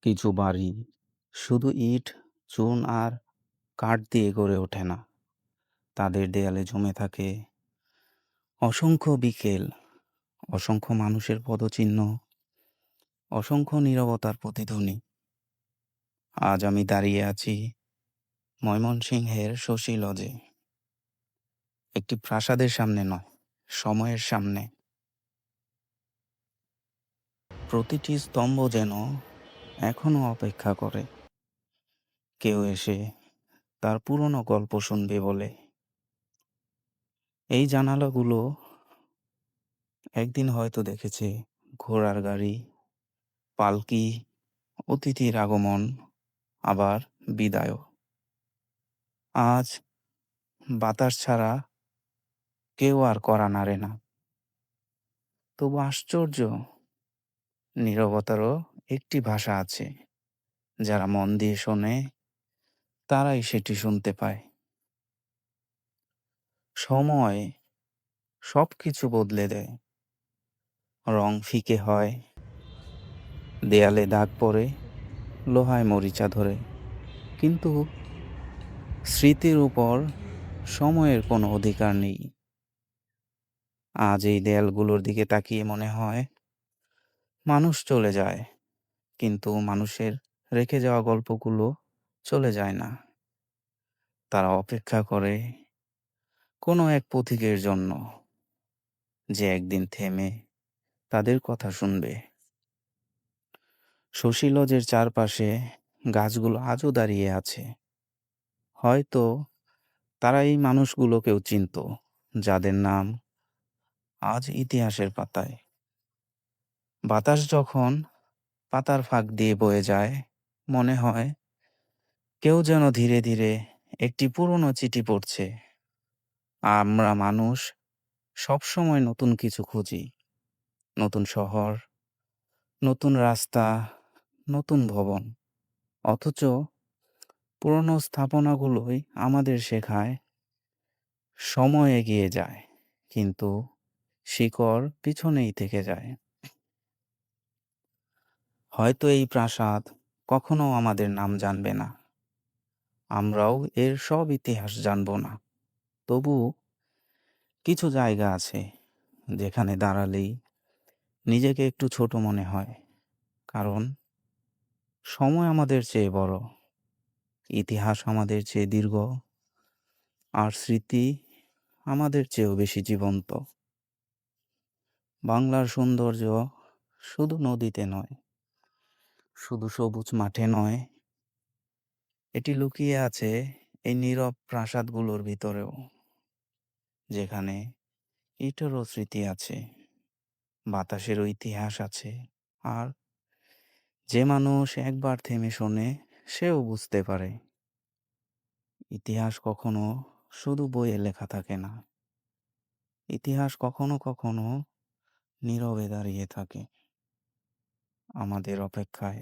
কিছু বাড়ি শুধু ইট, চুন আর কাঠ দিয়ে গড়ে ওঠে না। তাদের দেয়ালে জমে থাকে অসংখ্য বিকেল, অসংখ্য মানুষের পদচিহ্ন, অসংখ্য নীরবতার প্রতিধ্বনি। আজ আমি দাঁড়িয়ে আছি ময়মনসিংহের শশী লজে, একটি প্রাসাদের সামনে নয়, সময়ের সামনে। প্রতিটি স্তম্ভ যেন এখনো অপেক্ষা করে কেউ এসে তার পুরনো গল্প শুনবে বলে। এই জানালাগুলো একদিন হয়তো দেখেছে ঘোড়ার গাড়ি, পালকি, অতিথির আগমন, আবার বিদায়ও। আজ বাতাস ছাড়া কেউ আর কড়া নাড়ে না। তবু আশ্চর্য, নীরবতারও একটি ভাষা আছে। যারা মন দিয়ে শোনে তারাই সেটি শুনতে পায়। সময় সব কিছু বদলে দেয়। রং ফিকে হয়, দেয়ালে দাগ পড়ে, লোহায় মরিচা ধরে, কিন্তু স্মৃতির উপর সময়ের কোনো অধিকার নেই। আজ এই দেয়ালগুলোর দিকে তাকিয়ে মনে হয় মানুষ চলে যায়, কিন্তু মানুষের রেখে যাওয়া গল্পগুলো চলে যায় না। তারা অপেক্ষা করে কোনো এক পথিকের জন্য, যে একদিন থেমে তাদের কথা শুনবে। শশী লজের চারপাশে গাছগুলো আজও দাঁড়িয়ে আছে। হয়তো তারা এই মানুষগুলোকেও চিনত, যাদের নাম আজ ইতিহাসের পাতায়। বাতাস যখন পাতার ফাঁক দিয়ে বয়ে যায়, মনে হয় কেউ যেন ধীরে ধীরে একটি পুরনো চিঠি পড়ছে। আমরা মানুষ সবসময় নতুন কিছু খুঁজি, নতুন শহর, নতুন রাস্তা, নতুন ভবন। অথচ পুরনো স্থাপনাগুলোই আমাদের শেখায় সময় এগিয়ে যায়, কিন্তু শিকড় পিছনেই থেকে যায়। হয়তো এই প্রাসাদ কখনো আমাদের নাম জানবে না, আমরাও এর সব ইতিহাস জানব না। তবু কিছু জায়গা আছে যেখানে দাঁড়ালেই নিজেকে একটু ছোট মনে হয়, কারণ সময় আমাদের চেয়ে বড়, ইতিহাস আমাদের চেয়ে দীর্ঘ, আর স্মৃতি আমাদের চেয়েও বেশি জীবন্ত। বাংলার সৌন্দর্য শুধু নদীতে নয়, শুধু সবুজ মাঠে নয়, এটি লুকিয়ে আছে এই নীরব প্রাসাদগুলোর ভিতরেও, যেখানে ইটেরও স্মৃতি আছে, বাতাসেরও ইতিহাস আছে, আর যে মানুষ একবার থেমে শোনে সেও বুঝতে পারে ইতিহাস কখনো শুধু বইয়ে লেখা থাকে না। ইতিহাস কখনো কখনো নীরবে দাঁড়িয়ে থাকে, আমাদের অপেক্ষায়।